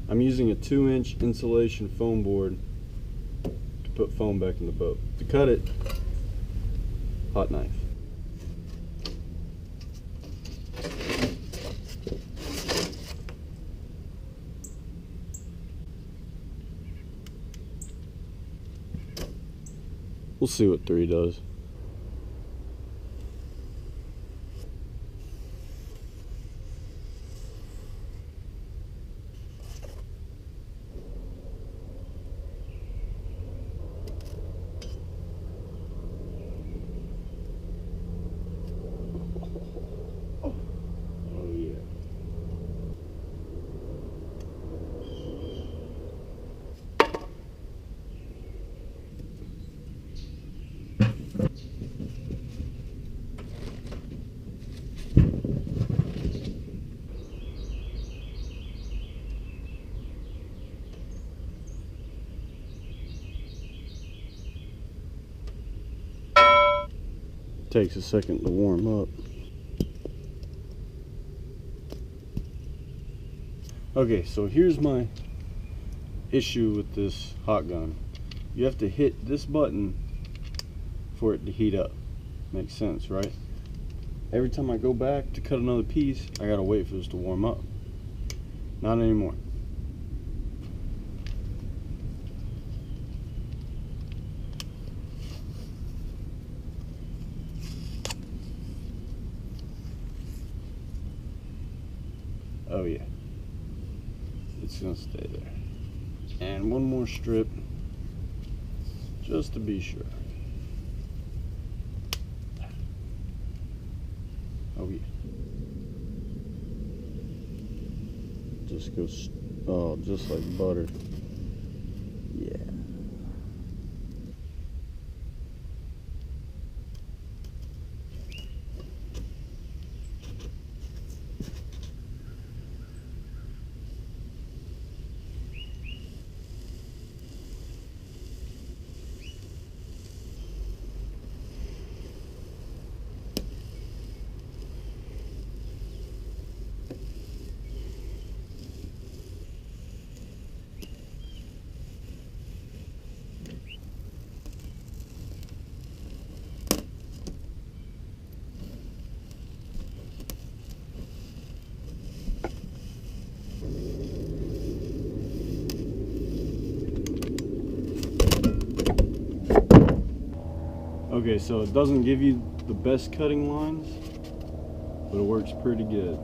I'm using a 2-inch insulation foam board to put foam back in the boat. To cut it, hot knife. We'll see what 3 does. Takes a second to warm up. Okay, so here's my issue with this hot gun. You have to hit this button for it to heat up. Makes sense, right? Every time I go back to cut another piece, I gotta wait for this to warm up. Not anymore. Oh yeah, it's gonna stay there. And one more strip, just to be sure. Oh yeah. Just goes, oh, just like butter. Yeah. Okay, so it doesn't give you the best cutting lines, but it works pretty good.